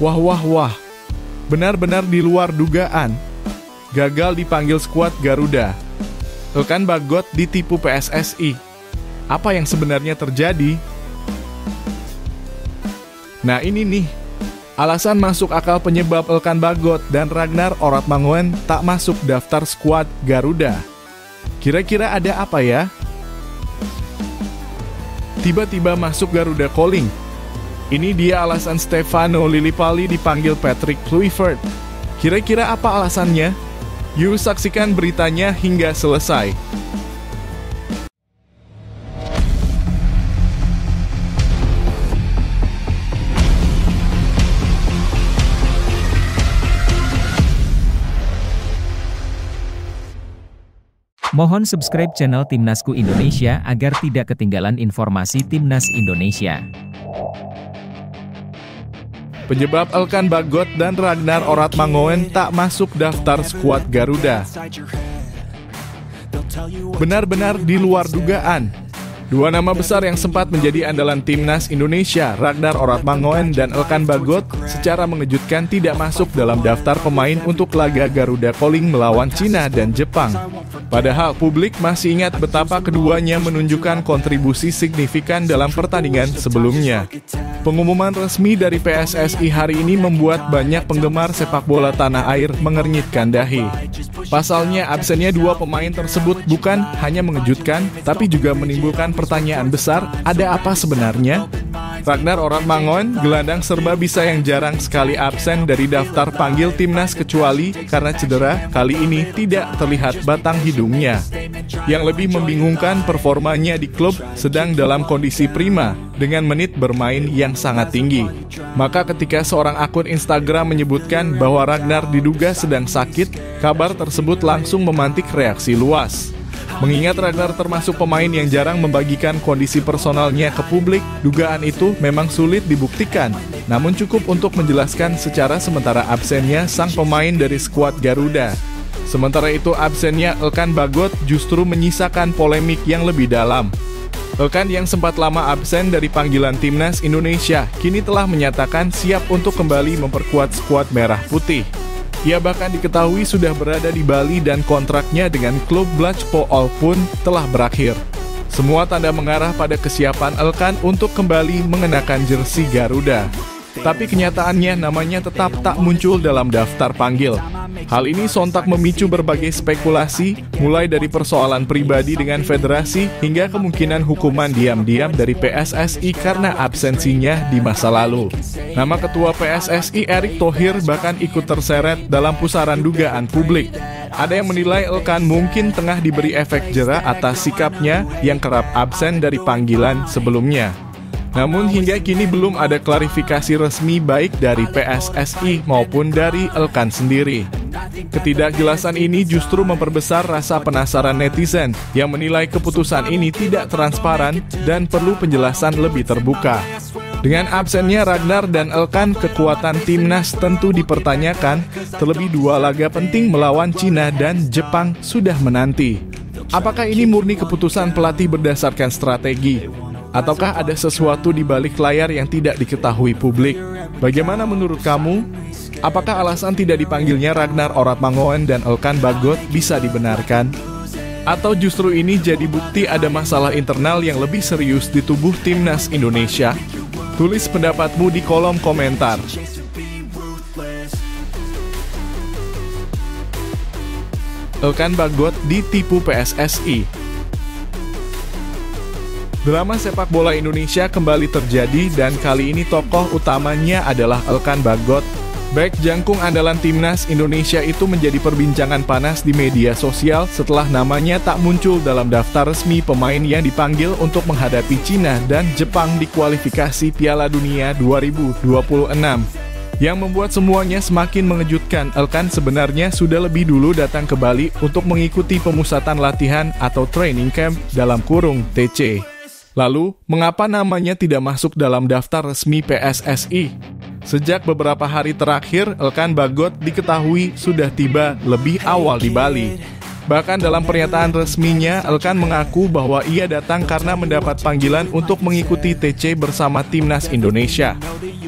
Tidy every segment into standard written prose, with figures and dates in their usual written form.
Wah wah wah, benar-benar di luar dugaan. Gagal dipanggil skuad Garuda. Elkan Bagot ditipu PSSI. Apa yang sebenarnya terjadi? Nah ini nih, alasan masuk akal penyebab Elkan Bagot dan Ragnar Oratmangoen tak masuk daftar skuad Garuda. Kira-kira ada apa ya? Tiba-tiba masuk Garuda Calling. Ini dia alasan Stefano Lillipali dipanggil Patrick Kluivert. Kira-kira apa alasannya? Yuk saksikan beritanya hingga selesai. Mohon subscribe channel Timnasku Indonesia agar tidak ketinggalan informasi Timnas Indonesia. Penyebab Elkan Bagot dan Ragnar Oratmangoen tak masuk daftar skuad Garuda. Benar-benar di luar dugaan. Dua nama besar yang sempat menjadi andalan Timnas Indonesia, Ragnar Oratmangoen dan Elkan Bagot, secara mengejutkan tidak masuk dalam daftar pemain untuk laga Garuda Calling melawan Cina dan Jepang. Padahal publik masih ingat betapa keduanya menunjukkan kontribusi signifikan dalam pertandingan sebelumnya. Pengumuman resmi dari PSSI hari ini membuat banyak penggemar sepak bola tanah air mengernyitkan dahi. Pasalnya absennya dua pemain tersebut bukan hanya mengejutkan, tapi juga menimbulkan pertanyaan besar, ada apa sebenarnya? Ragnar Oratmangoen, gelandang serba bisa yang jarang sekali absen dari daftar panggil timnas kecuali karena cedera, kali ini tidak terlihat batang hidungnya. Yang lebih membingungkan, performanya di klub sedang dalam kondisi prima dengan menit bermain yang sangat tinggi. Maka ketika seorang akun Instagram menyebutkan bahwa Ragnar diduga sedang sakit, kabar tersebut langsung memantik reaksi luas. Mengingat Ragnar termasuk pemain yang jarang membagikan kondisi personalnya ke publik, dugaan itu memang sulit dibuktikan. Namun cukup untuk menjelaskan secara sementara absennya sang pemain dari skuad Garuda. Sementara itu absennya Elkan Bagot justru menyisakan polemik yang lebih dalam. Elkan yang sempat lama absen dari panggilan Timnas Indonesia, kini telah menyatakan siap untuk kembali memperkuat skuad merah putih. Ia bahkan diketahui sudah berada di Bali dan kontraknya dengan klub Blacpo pun telah berakhir. Semua tanda mengarah pada kesiapan Elkan untuk kembali mengenakan jersey Garuda. Tapi kenyataannya namanya tetap tak muncul dalam daftar panggil. Hal ini sontak memicu berbagai spekulasi, mulai dari persoalan pribadi dengan federasi hingga kemungkinan hukuman diam-diam dari PSSI karena absensinya di masa lalu. Nama ketua PSSI Erick Thohir bahkan ikut terseret dalam pusaran dugaan publik. Ada yang menilai Elkan mungkin tengah diberi efek jera atas sikapnya yang kerap absen dari panggilan sebelumnya. Namun hingga kini belum ada klarifikasi resmi baik dari PSSI maupun dari Elkan sendiri. Ketidakjelasan ini justru memperbesar rasa penasaran netizen yang menilai keputusan ini tidak transparan dan perlu penjelasan lebih terbuka. Dengan absennya Ragnar dan Elkan, kekuatan timnas tentu dipertanyakan, terlebih dua laga penting melawan Cina dan Jepang sudah menanti. Apakah ini murni keputusan pelatih berdasarkan strategi? Ataukah ada sesuatu di balik layar yang tidak diketahui publik? Bagaimana menurut kamu? Apakah alasan tidak dipanggilnya Ragnar Oratmangoen dan Elkan Bagot bisa dibenarkan? Atau justru ini jadi bukti ada masalah internal yang lebih serius di tubuh Timnas Indonesia? Tulis pendapatmu di kolom komentar. Elkan Bagot ditipu PSSI. Drama sepak bola Indonesia kembali terjadi dan kali ini tokoh utamanya adalah Elkan Bagot. Bek jangkung andalan Timnas Indonesia itu menjadi perbincangan panas di media sosial setelah namanya tak muncul dalam daftar resmi pemain yang dipanggil untuk menghadapi Cina dan Jepang di kualifikasi Piala Dunia 2026. Yang membuat semuanya semakin mengejutkan, Elkan sebenarnya sudah lebih dulu datang ke Bali untuk mengikuti pemusatan latihan atau training camp dalam kurung TC. Lalu, mengapa namanya tidak masuk dalam daftar resmi PSSI? Sejak beberapa hari terakhir, Elkan Bagot diketahui sudah tiba lebih awal di Bali. Bahkan dalam pernyataan resminya, Elkan mengaku bahwa ia datang karena mendapat panggilan untuk mengikuti TC bersama Timnas Indonesia.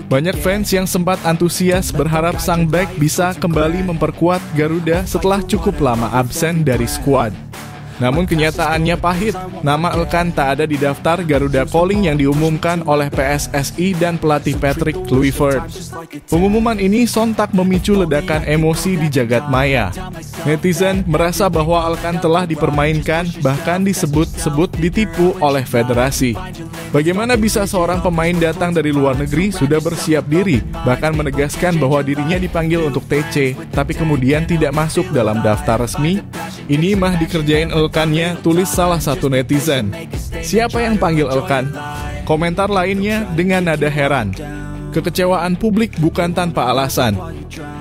Banyak fans yang sempat antusias berharap sang bek bisa kembali memperkuat Garuda setelah cukup lama absen dari skuad. Namun kenyataannya pahit, nama Elkan tak ada di daftar Garuda Calling yang diumumkan oleh PSSI dan pelatih Patrick Kluivert. Pengumuman ini sontak memicu ledakan emosi di jagat maya. Netizen merasa bahwa Elkan telah dipermainkan, bahkan disebut-sebut ditipu oleh federasi. Bagaimana bisa seorang pemain datang dari luar negeri sudah bersiap diri, bahkan menegaskan bahwa dirinya dipanggil untuk TC, tapi kemudian tidak masuk dalam daftar resmi? Ini mah dikerjain Elkannya, tulis salah satu netizen. Siapa yang panggil Elkan? Komentar lainnya dengan nada heran. Kekecewaan publik bukan tanpa alasan.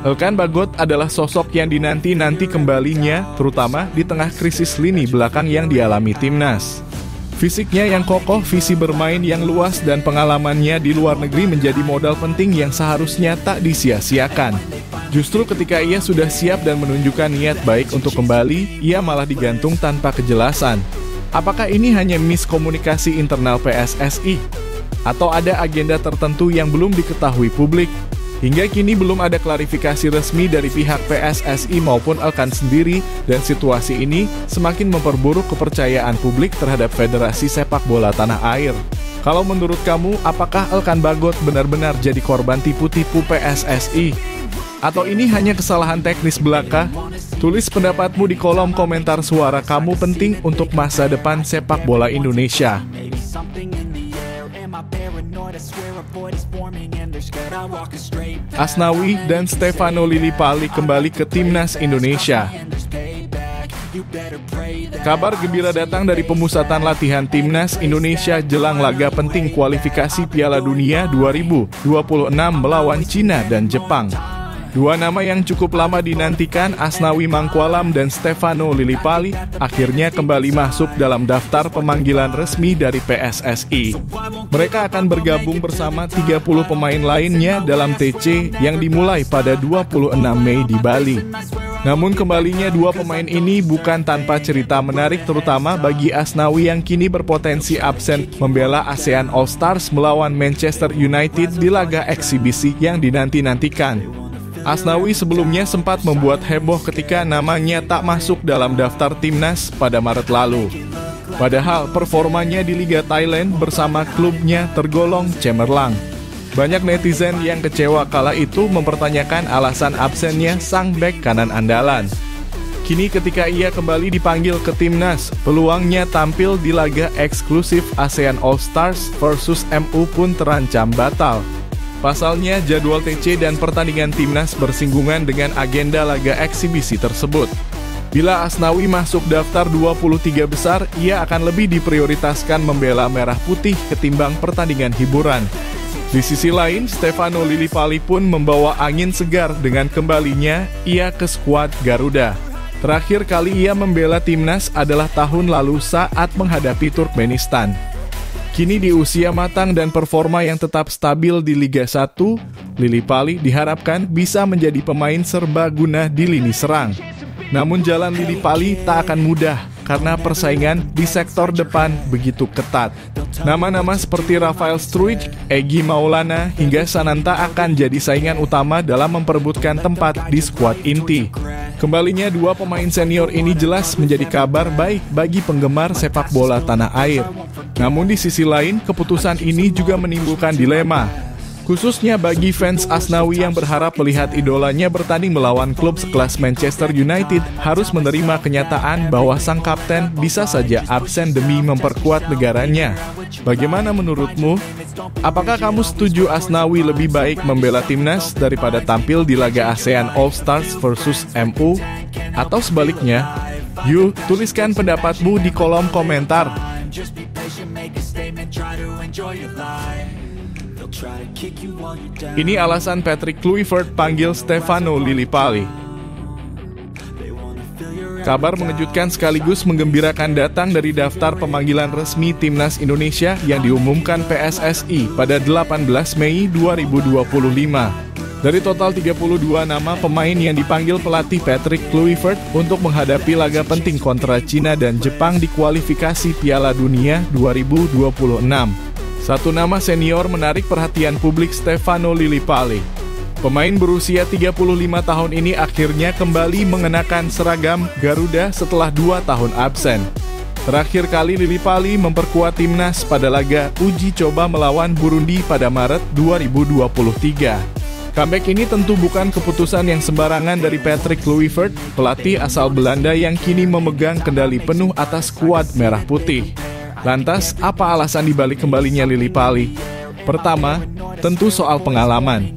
Elkan Bagot adalah sosok yang dinanti-nanti kembalinya, terutama di tengah krisis lini belakang yang dialami Timnas. Fisiknya yang kokoh, visi bermain yang luas, dan pengalamannya di luar negeri menjadi modal penting yang seharusnya tak disia-siakan. Justru ketika ia sudah siap dan menunjukkan niat baik untuk kembali, ia malah digantung tanpa kejelasan. Apakah ini hanya miskomunikasi internal PSSI? Atau ada agenda tertentu yang belum diketahui publik? Hingga kini belum ada klarifikasi resmi dari pihak PSSI maupun Elkan sendiri, dan situasi ini semakin memperburuk kepercayaan publik terhadap Federasi Sepak Bola Tanah Air. Kalau menurut kamu, apakah Elkan Bagot benar-benar jadi korban tipu-tipu PSSI? Atau ini hanya kesalahan teknis belaka? Tulis pendapatmu di kolom komentar. Suara kamu penting untuk masa depan sepak bola Indonesia. Asnawi dan Stefano Lillipali kembali ke Timnas Indonesia. Kabar gembira datang dari pemusatan latihan Timnas Indonesia jelang laga penting kualifikasi Piala Dunia 2026 melawan Cina dan Jepang. Dua nama yang cukup lama dinantikan, Asnawi Mangkualam dan Stefano Lillipali, akhirnya kembali masuk dalam daftar pemanggilan resmi dari PSSI. Mereka akan bergabung bersama 30 pemain lainnya dalam TC yang dimulai pada 26 Mei di Bali. Namun kembalinya dua pemain ini bukan tanpa cerita menarik, terutama bagi Asnawi yang kini berpotensi absen membela ASEAN All Stars melawan Manchester United di laga eksibisi yang dinanti-nantikan. Asnawi sebelumnya sempat membuat heboh ketika namanya tak masuk dalam daftar Timnas pada Maret lalu. Padahal performanya di Liga Thailand bersama klubnya tergolong cemerlang. Banyak netizen yang kecewa kala itu mempertanyakan alasan absennya sang bek kanan andalan. Kini ketika ia kembali dipanggil ke Timnas, peluangnya tampil di laga eksklusif ASEAN All Stars versus MU pun terancam batal. Pasalnya, jadwal TC dan pertandingan Timnas bersinggungan dengan agenda laga eksibisi tersebut. Bila Asnawi masuk daftar 23 besar, ia akan lebih diprioritaskan membela merah putih ketimbang pertandingan hiburan. Di sisi lain, Stefano Lillipali pun membawa angin segar dengan kembalinya ia ke skuad Garuda. Terakhir kali ia membela Timnas adalah tahun lalu saat menghadapi Turkmenistan. Kini di usia matang dan performa yang tetap stabil di Liga 1, Lillipali diharapkan bisa menjadi pemain serbaguna di lini serang. Namun jalan Lillipali tak akan mudah karena persaingan di sektor depan begitu ketat. Nama-nama seperti Rafael Struijk, Egy Maulana, hingga Sananta akan jadi saingan utama dalam memperebutkan tempat di skuad inti. Kembalinya dua pemain senior ini jelas menjadi kabar baik bagi penggemar sepak bola tanah air. Namun di sisi lain, keputusan ini juga menimbulkan dilema. Khususnya bagi fans Asnawi yang berharap melihat idolanya bertanding melawan klub sekelas Manchester United, harus menerima kenyataan bahwa sang kapten bisa saja absen demi memperkuat negaranya. Bagaimana menurutmu? Apakah kamu setuju Asnawi lebih baik membela Timnas daripada tampil di laga ASEAN All Stars versus MU? Atau sebaliknya? Yuk, tuliskan pendapatmu di kolom komentar. Ini alasan Patrick Kluivert panggil Stefano Lillipali. Kabar mengejutkan sekaligus menggembirakan datang dari daftar pemanggilan resmi Timnas Indonesia yang diumumkan PSSI pada 18 Mei 2025. Dari total 32 nama pemain yang dipanggil pelatih Patrick Kluivert untuk menghadapi laga penting kontra Cina dan Jepang di kualifikasi Piala Dunia 2026. Satu nama senior menarik perhatian publik, Stefano Lillipali. Pemain berusia 35 tahun ini akhirnya kembali mengenakan seragam Garuda setelah 2 tahun absen. Terakhir kali Lillipali memperkuat timnas pada laga uji coba melawan Burundi pada Maret 2023. Comeback ini tentu bukan keputusan yang sembarangan dari Patrick Kluivert, pelatih asal Belanda yang kini memegang kendali penuh atas skuad merah putih. Lantas, apa alasan dibalik kembalinya Lillipali? Pertama, tentu soal pengalaman.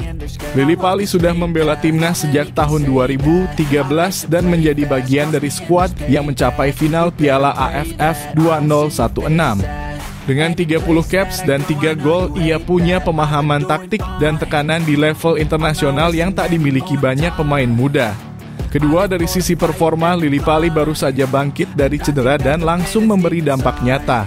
Lillipali sudah membela timnas sejak tahun 2013 dan menjadi bagian dari skuad yang mencapai final Piala AFF 2016. Dengan 30 caps dan 3 gol, ia punya pemahaman taktik dan tekanan di level internasional yang tak dimiliki banyak pemain muda. Kedua, dari sisi performa, Lillipali baru saja bangkit dari cedera dan langsung memberi dampak nyata.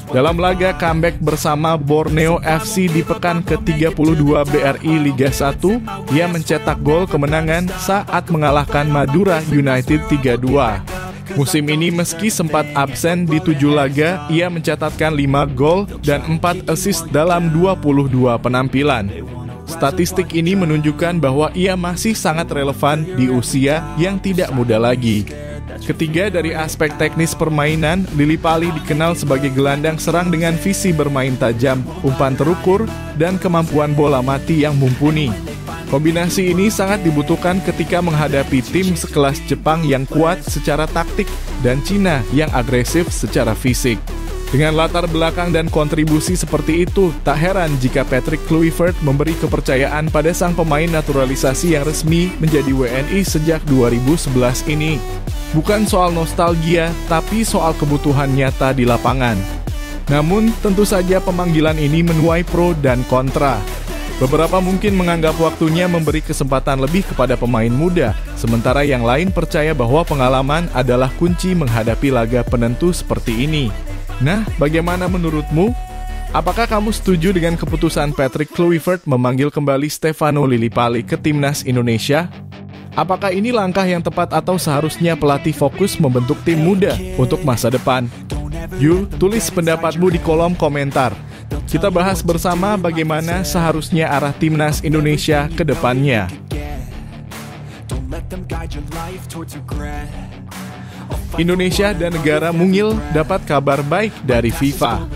Dalam laga comeback bersama Borneo FC di pekan ke-32 BRI Liga 1, ia mencetak gol kemenangan saat mengalahkan Madura United 3-2. Musim ini meski sempat absen di 7 laga, ia mencatatkan 5 gol dan 4 assist dalam 22 penampilan. Statistik ini menunjukkan bahwa ia masih sangat relevan di usia yang tidak muda lagi. Ketiga, dari aspek teknis permainan, Lillipali dikenal sebagai gelandang serang dengan visi bermain tajam, umpan terukur, dan kemampuan bola mati yang mumpuni. Kombinasi ini sangat dibutuhkan ketika menghadapi tim sekelas Jepang yang kuat secara taktik dan Cina yang agresif secara fisik. Dengan latar belakang dan kontribusi seperti itu, tak heran jika Patrick Kluivert memberi kepercayaan pada sang pemain naturalisasi yang resmi menjadi WNI sejak 2011 ini. Bukan soal nostalgia, tapi soal kebutuhan nyata di lapangan. Namun, tentu saja pemanggilan ini menuai pro dan kontra. Beberapa mungkin menganggap waktunya memberi kesempatan lebih kepada pemain muda, sementara yang lain percaya bahwa pengalaman adalah kunci menghadapi laga penentu seperti ini. Nah, bagaimana menurutmu? Apakah kamu setuju dengan keputusan Patrick Kluivert memanggil kembali Stefano Lillipali ke timnas Indonesia? Apakah ini langkah yang tepat atau seharusnya pelatih fokus membentuk tim muda untuk masa depan? Yuk, tulis pendapatmu di kolom komentar. Kita bahas bersama bagaimana seharusnya arah timnas Indonesia ke depannya. Indonesia dan negara mungil dapat kabar baik dari FIFA.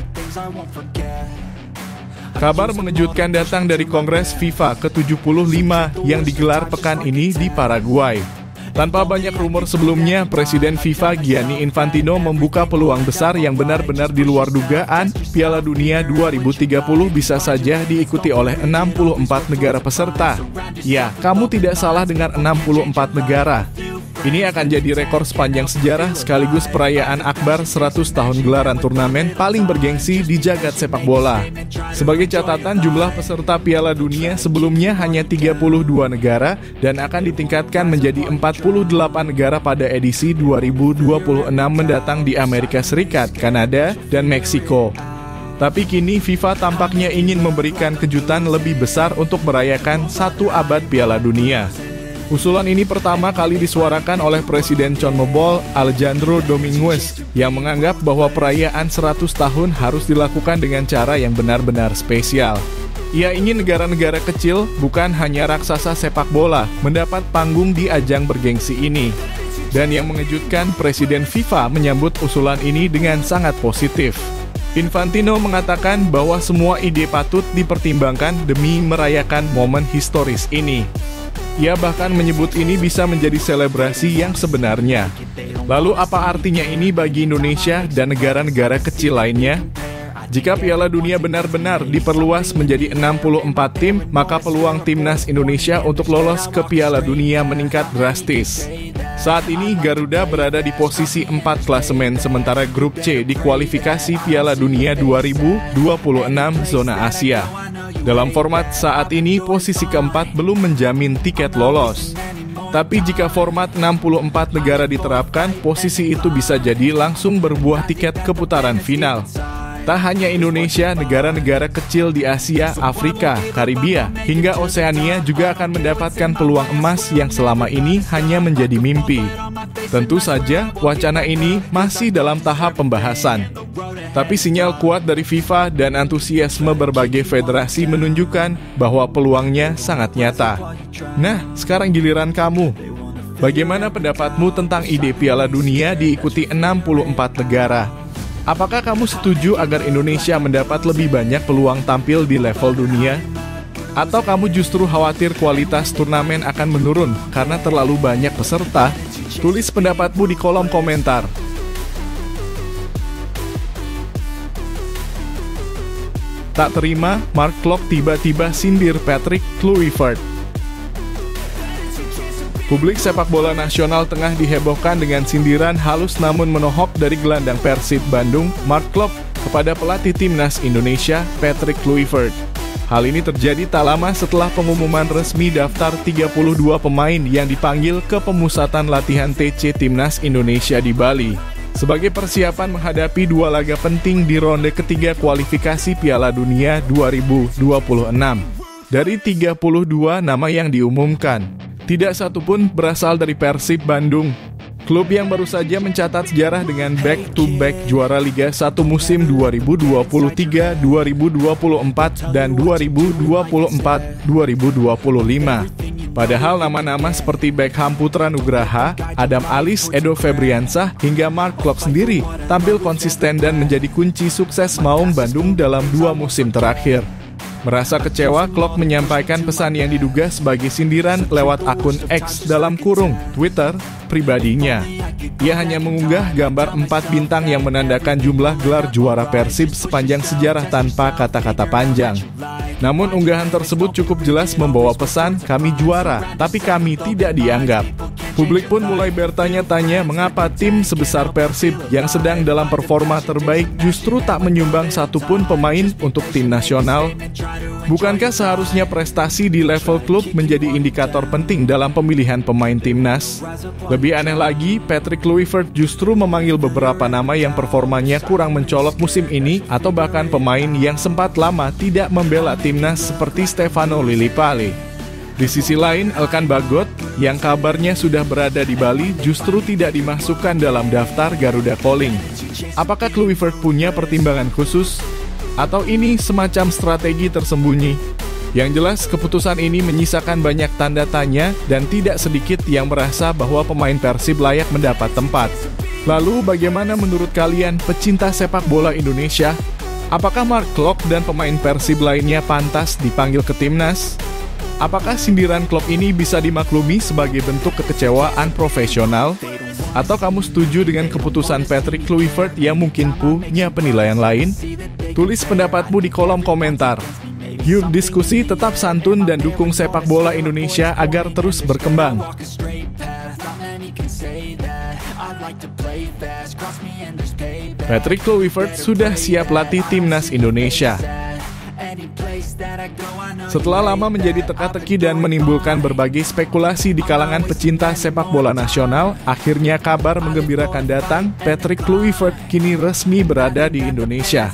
Kabar mengejutkan datang dari Kongres FIFA ke-75 yang digelar pekan ini di Paraguay. Tanpa banyak rumor sebelumnya, Presiden FIFA Gianni Infantino membuka peluang besar yang benar-benar di luar dugaan. Piala Dunia 2030 bisa saja diikuti oleh 64 negara peserta. Ya, kamu tidak salah dengar 64 negara. Ini akan jadi rekor sepanjang sejarah sekaligus perayaan akbar 100 tahun gelaran turnamen paling bergengsi di jagat sepak bola. Sebagai catatan, jumlah peserta Piala Dunia sebelumnya hanya 32 negara dan akan ditingkatkan menjadi 48 negara pada edisi 2026 mendatang di Amerika Serikat, Kanada, dan Meksiko. Tapi kini FIFA tampaknya ingin memberikan kejutan lebih besar untuk merayakan 1 abad Piala Dunia. Usulan ini pertama kali disuarakan oleh Presiden CONMEBOL Alejandro Dominguez yang menganggap bahwa perayaan 100 tahun harus dilakukan dengan cara yang benar-benar spesial. Ia ingin negara-negara kecil, bukan hanya raksasa sepak bola, mendapat panggung di ajang bergengsi ini. Dan yang mengejutkan, Presiden FIFA menyambut usulan ini dengan sangat positif. Infantino mengatakan bahwa semua ide patut dipertimbangkan demi merayakan momen historis ini. Ia bahkan menyebut ini bisa menjadi selebrasi yang sebenarnya. Lalu apa artinya ini bagi Indonesia dan negara-negara kecil lainnya? Jika Piala Dunia benar-benar diperluas menjadi 64 tim, maka peluang timnas Indonesia untuk lolos ke Piala Dunia meningkat drastis. Saat ini Garuda berada di posisi 4 klasemen, sementara grup C di kualifikasi Piala Dunia 2026 zona Asia. Dalam format saat ini, posisi keempat belum menjamin tiket lolos. Tapi jika format 64 negara diterapkan, posisi itu bisa jadi langsung berbuah tiket ke putaran final. Tak hanya Indonesia, negara-negara kecil di Asia, Afrika, Karibia, hingga Oseania juga akan mendapatkan peluang emas yang selama ini hanya menjadi mimpi. Tentu saja, wacana ini masih dalam tahap pembahasan. Tapi sinyal kuat dari FIFA dan antusiasme berbagai federasi menunjukkan bahwa peluangnya sangat nyata. Nah, sekarang giliran kamu. Bagaimana pendapatmu tentang ide Piala Dunia diikuti 64 negara? Apakah kamu setuju agar Indonesia mendapat lebih banyak peluang tampil di level dunia? Atau kamu justru khawatir kualitas turnamen akan menurun karena terlalu banyak peserta? Tulis pendapatmu di kolom komentar. Tak terima, Mark Klok tiba-tiba sindir Patrick Kluivert. Publik sepak bola nasional tengah dihebohkan dengan sindiran halus namun menohok dari gelandang Persib Bandung, Mark Klok, kepada pelatih timnas Indonesia, Patrick Kluivert. Hal ini terjadi tak lama setelah pengumuman resmi daftar 32 pemain yang dipanggil ke pemusatan latihan TC Timnas Indonesia di Bali, sebagai persiapan menghadapi dua laga penting di ronde ketiga kualifikasi Piala Dunia 2026. Dari 32 nama yang diumumkan, tidak satupun berasal dari Persib Bandung, klub yang baru saja mencatat sejarah dengan back-to-back juara Liga 1 musim 2023, 2024, dan 2024-2025. Padahal nama-nama seperti Beckham Putra Nugraha, Adam Alis, Edo Febriansah, hingga Mark Klok sendiri tampil konsisten dan menjadi kunci sukses Maung Bandung dalam 2 musim terakhir. Merasa kecewa, Klok menyampaikan pesan yang diduga sebagai sindiran lewat akun X (Twitter) pribadinya. Ia hanya mengunggah gambar 4 bintang yang menandakan jumlah gelar juara Persib sepanjang sejarah tanpa kata-kata panjang. Namun unggahan tersebut cukup jelas membawa pesan, kami juara, tapi kami tidak dianggap. Publik pun mulai bertanya-tanya mengapa tim sebesar Persib yang sedang dalam performa terbaik justru tak menyumbang satupun pemain untuk tim nasional. Bukankah seharusnya prestasi di level klub menjadi indikator penting dalam pemilihan pemain timnas? Lebih aneh lagi, Patrick Kluivert justru memanggil beberapa nama yang performanya kurang mencolok musim ini atau bahkan pemain yang sempat lama tidak membela timnas seperti Stefano Lillipali. Di sisi lain, Elkan Bagot yang kabarnya sudah berada di Bali justru tidak dimasukkan dalam daftar Garuda Calling. Apakah Kluivert punya pertimbangan khusus? Atau ini semacam strategi tersembunyi? Yang jelas, keputusan ini menyisakan banyak tanda tanya dan tidak sedikit yang merasa bahwa pemain Persib layak mendapat tempat. Lalu bagaimana menurut kalian pecinta sepak bola Indonesia? Apakah Mark Klok dan pemain Persib lainnya pantas dipanggil ke timnas? Apakah sindiran klub ini bisa dimaklumi sebagai bentuk kekecewaan profesional? Atau kamu setuju dengan keputusan Patrick Kluivert yang mungkin punya penilaian lain? Tulis pendapatmu di kolom komentar. Yuk diskusi, tetap santun dan dukung sepak bola Indonesia agar terus berkembang. Patrick Kluivert sudah siap latih timnas Indonesia. Setelah lama menjadi teka-teki dan menimbulkan berbagai spekulasi di kalangan pecinta sepak bola nasional, akhirnya kabar menggembirakan datang, Patrick Kluivert kini resmi berada di Indonesia.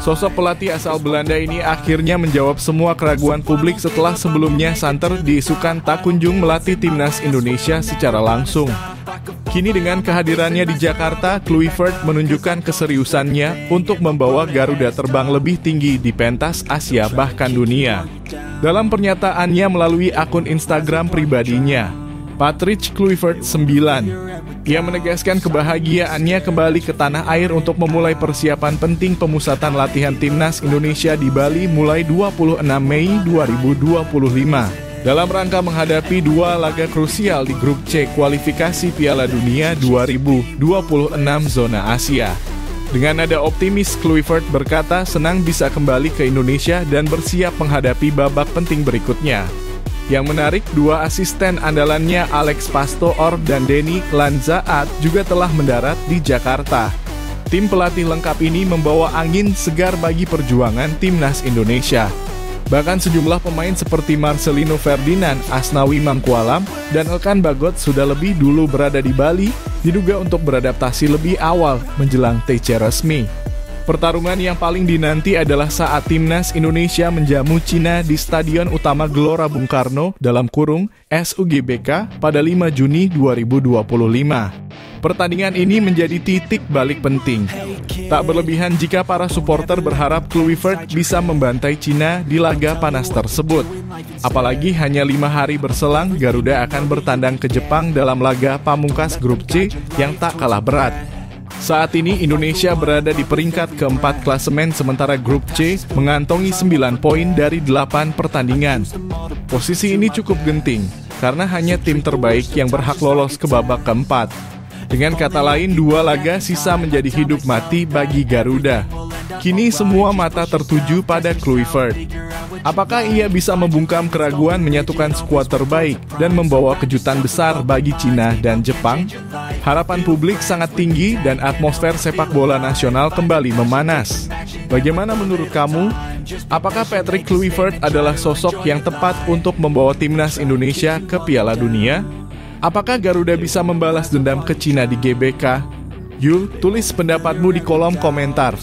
Sosok pelatih asal Belanda ini akhirnya menjawab semua keraguan publik setelah sebelumnya santer diisukan tak kunjung melatih timnas Indonesia secara langsung. Kini dengan kehadirannya di Jakarta, Kluivert menunjukkan keseriusannya untuk membawa Garuda terbang lebih tinggi di pentas Asia bahkan dunia. Dalam pernyataannya melalui akun Instagram pribadinya, Patrick Kluivert 9, ia menegaskan kebahagiaannya kembali ke tanah air untuk memulai persiapan penting pemusatan latihan timnas Indonesia di Bali mulai 26 Mei 2025. Dalam rangka menghadapi dua laga krusial di grup C kualifikasi Piala Dunia 2026 zona Asia. Dengan nada optimis, Kluivert berkata senang bisa kembali ke Indonesia dan bersiap menghadapi babak penting berikutnya. Yang menarik, dua asisten andalannya Alex Pastoor dan Denny Lanzaat juga telah mendarat di Jakarta. Tim pelatih lengkap ini membawa angin segar bagi perjuangan timnas Indonesia. Bahkan sejumlah pemain seperti Marcelino Ferdinand, Asnawi Mangkualam, dan Elkan Bagot sudah lebih dulu berada di Bali, diduga untuk beradaptasi lebih awal menjelang TC resmi. Pertarungan yang paling dinanti adalah saat Timnas Indonesia menjamu Cina di Stadion Utama Gelora Bung Karno (SUGBK) pada 5 Juni 2025. Pertandingan ini menjadi titik balik penting. Tak berlebihan jika para supporter berharap Kluivert bisa membantai Cina di laga panas tersebut. Apalagi hanya 5 hari berselang Garuda akan bertandang ke Jepang dalam laga pamungkas grup C yang tak kalah berat. Saat ini Indonesia berada di peringkat keempat klasemen sementara grup C mengantongi 9 poin dari 8 pertandingan. Posisi ini cukup genting karena hanya tim terbaik yang berhak lolos ke babak keempat. Dengan kata lain, 2 laga sisa menjadi hidup mati bagi Garuda. Kini semua mata tertuju pada Kluivert. Apakah ia bisa membungkam keraguan menyatukan skuad terbaik dan membawa kejutan besar bagi Cina dan Jepang? Harapan publik sangat tinggi dan atmosfer sepak bola nasional kembali memanas. Bagaimana menurut kamu? Apakah Patrick Kluivert adalah sosok yang tepat untuk membawa timnas Indonesia ke Piala Dunia? Apakah Garuda bisa membalas dendam ke Cina di GBK? Yuk, tulis pendapatmu di kolom komentar.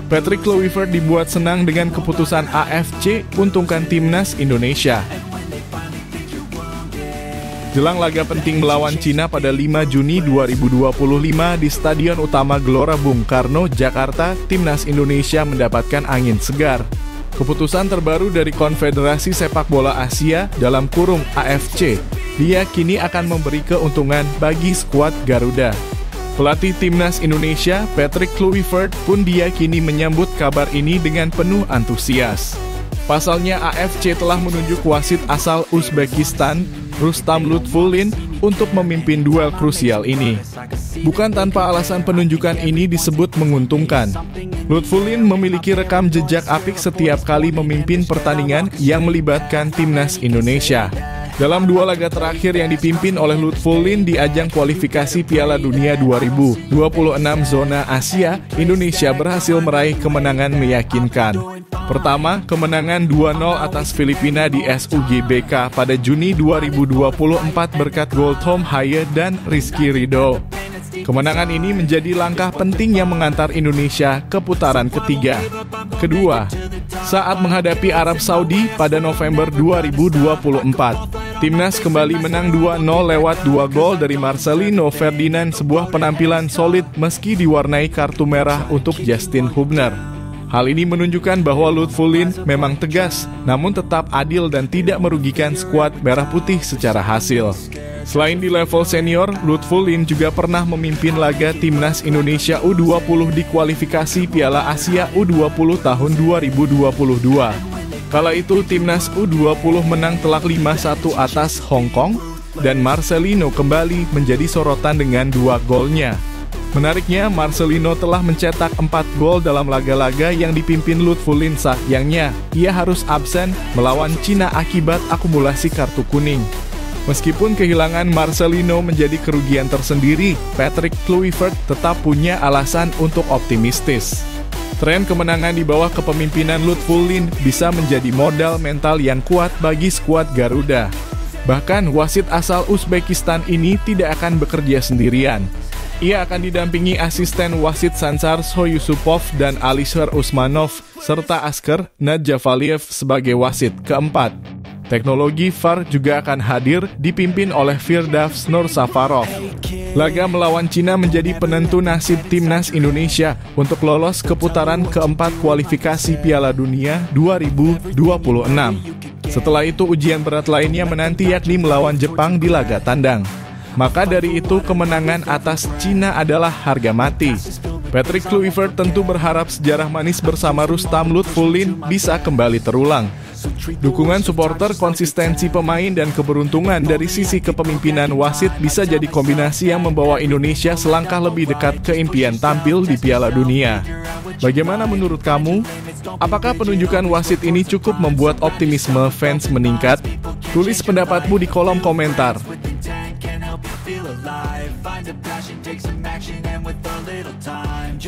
Patrick Kluivert dibuat senang dengan keputusan AFC untungkan timnas Indonesia. Jelang laga penting melawan Cina pada 5 Juni 2025 di Stadion Utama Gelora Bung Karno, Jakarta, timnas Indonesia mendapatkan angin segar. Keputusan terbaru dari Konfederasi Sepak Bola Asia (AFC) diyakini akan memberi keuntungan bagi skuad Garuda. Pelatih timnas Indonesia, Patrick Kluivert, pun diyakini menyambut kabar ini dengan penuh antusias. Pasalnya AFC telah menunjuk wasit asal Uzbekistan, Rustam Lutfullin, untuk memimpin duel krusial ini. Bukan tanpa alasan penunjukan ini disebut menguntungkan. Lutfullin memiliki rekam jejak apik setiap kali memimpin pertandingan yang melibatkan timnas Indonesia. Dalam 2 laga terakhir yang dipimpin oleh Lutfullin di ajang kualifikasi Piala Dunia 2026 zona Asia, Indonesia berhasil meraih kemenangan meyakinkan. Pertama, kemenangan 2-0 atas Filipina di SUGBK pada Juni 2024 berkat gol Tom Haye dan Rizky Ridho. Kemenangan ini menjadi langkah penting yang mengantar Indonesia ke putaran ketiga. Kedua, saat menghadapi Arab Saudi pada November 2024. Timnas kembali menang 2-0 lewat 2 gol dari Marcelino Ferdinand, sebuah penampilan solid meski diwarnai kartu merah untuk Justin Hubner. Hal ini menunjukkan bahwa Lutfullin memang tegas, namun tetap adil dan tidak merugikan skuad merah putih secara hasil. Selain di level senior, Lutfullin juga pernah memimpin laga timnas Indonesia U20 di kualifikasi Piala Asia U20 tahun 2022. Kala itu timnas U20 menang telak 5-1 atas Hong Kong, dan Marcelino kembali menjadi sorotan dengan 2 golnya. Menariknya, Marcelino telah mencetak 4 gol dalam laga-laga yang dipimpin Lutfullin. Sayangnya, ia harus absen melawan Cina akibat akumulasi kartu kuning. Meskipun kehilangan Marcelino menjadi kerugian tersendiri, Patrick Kluivert tetap punya alasan untuk optimistis. Tren kemenangan di bawah kepemimpinan Lutfullin bisa menjadi modal mental yang kuat bagi skuad Garuda. Bahkan wasit asal Uzbekistan ini tidak akan bekerja sendirian. Ia akan didampingi asisten wasit Sansar Soyusupov dan Alisher Usmanov, serta Asker Nadjavaliev sebagai wasit keempat. Teknologi VAR juga akan hadir, dipimpin oleh Firdavs Nursafarov. Laga melawan Cina menjadi penentu nasib timnas Indonesia untuk lolos ke putaran keempat kualifikasi Piala Dunia 2026. Setelah itu ujian berat lainnya menanti, yakni melawan Jepang di laga tandang. Maka dari itu kemenangan atas Cina adalah harga mati. Patrick Kluivert tentu berharap sejarah manis bersama Rustam Lutfullin bisa kembali terulang. Dukungan supporter, konsistensi pemain, dan keberuntungan dari sisi kepemimpinan wasit bisa jadi kombinasi yang membawa Indonesia selangkah lebih dekat ke impian tampil di Piala Dunia. Bagaimana menurut kamu? Apakah penunjukan wasit ini cukup membuat optimisme fans meningkat? Tulis pendapatmu di kolom komentar.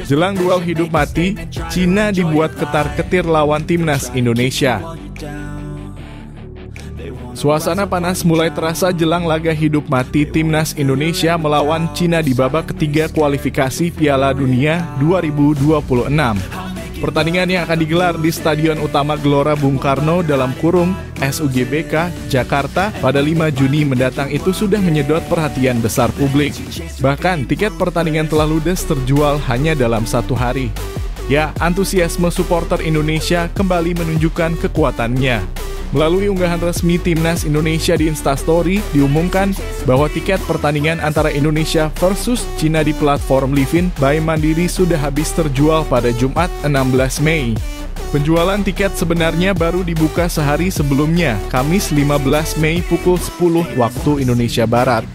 Jelang duel hidup mati, Cina dibuat ketar-ketir lawan timnas Indonesia. Suasana panas mulai terasa jelang laga hidup mati Timnas Indonesia melawan Cina di babak ketiga kualifikasi Piala Dunia 2026. Pertandingan yang akan digelar di Stadion Utama Gelora Bung Karno (SUGBK) Jakarta pada 5 Juni mendatang itu sudah menyedot perhatian besar publik. Bahkan tiket pertandingan telah ludes terjual hanya dalam 1 hari. Ya, antusiasme supporter Indonesia kembali menunjukkan kekuatannya. Melalui unggahan resmi Timnas Indonesia di Instastory, diumumkan bahwa tiket pertandingan antara Indonesia versus Cina di platform Livin by Mandiri sudah habis terjual pada Jumat 16 Mei. Penjualan tiket sebenarnya baru dibuka sehari sebelumnya, Kamis 15 Mei pukul 10 waktu Indonesia Barat.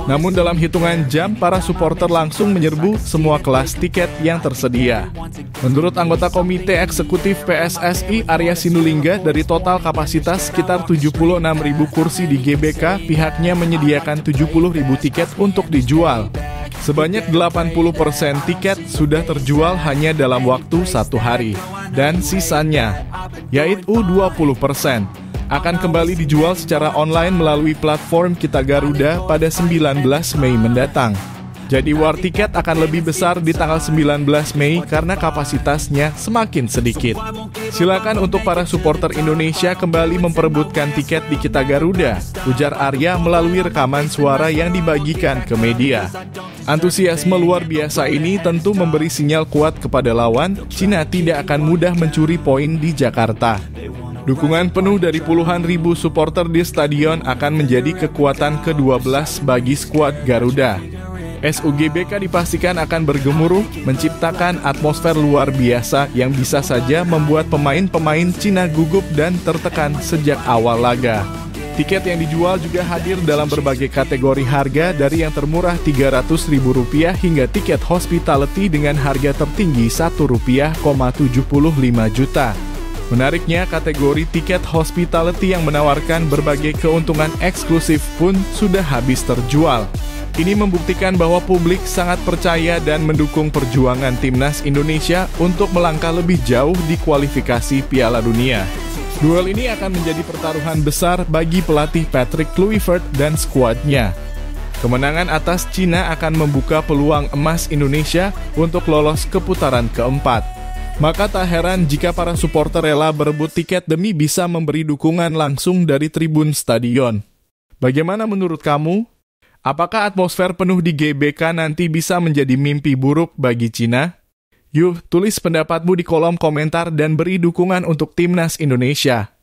Namun dalam hitungan jam, para supporter langsung menyerbu semua kelas tiket yang tersedia. Menurut anggota Komite Eksekutif PSSI Arya Sinulinga, dari total kapasitas sekitar 76.000 kursi di GBK, pihaknya menyediakan 70.000 tiket untuk dijual. Sebanyak 80% tiket sudah terjual hanya dalam waktu 1 hari. Dan sisanya, yaitu 20%. Akan kembali dijual secara online melalui platform Kita Garuda pada 19 Mei mendatang. Jadi war tiket akan lebih besar di tanggal 19 Mei karena kapasitasnya semakin sedikit. Silakan untuk para supporter Indonesia kembali memperebutkan tiket di Kita Garuda, ujar Arya melalui rekaman suara yang dibagikan ke media. Antusiasme luar biasa ini tentu memberi sinyal kuat kepada lawan, Cina tidak akan mudah mencuri poin di Jakarta. Dukungan penuh dari puluhan ribu supporter di stadion akan menjadi kekuatan ke-12 bagi skuad Garuda. SUGBK dipastikan akan bergemuruh, menciptakan atmosfer luar biasa yang bisa saja membuat pemain-pemain Cina gugup dan tertekan sejak awal laga. Tiket yang dijual juga hadir dalam berbagai kategori harga dari yang termurah Rp300.000 hingga tiket hospitality dengan harga tertinggi Rp1,75 juta. Menariknya, kategori tiket hospitality yang menawarkan berbagai keuntungan eksklusif pun sudah habis terjual. Ini membuktikan bahwa publik sangat percaya dan mendukung perjuangan Timnas Indonesia untuk melangkah lebih jauh di kualifikasi Piala Dunia. Duel ini akan menjadi pertaruhan besar bagi pelatih Patrick Kluivert dan skuadnya. Kemenangan atas Cina akan membuka peluang emas Indonesia untuk lolos ke putaran keempat. Maka tak heran jika para supporter rela berebut tiket demi bisa memberi dukungan langsung dari tribun stadion. Bagaimana menurut kamu? Apakah atmosfer penuh di GBK nanti bisa menjadi mimpi buruk bagi Cina? Yuk, tulis pendapatmu di kolom komentar dan beri dukungan untuk Timnas Indonesia.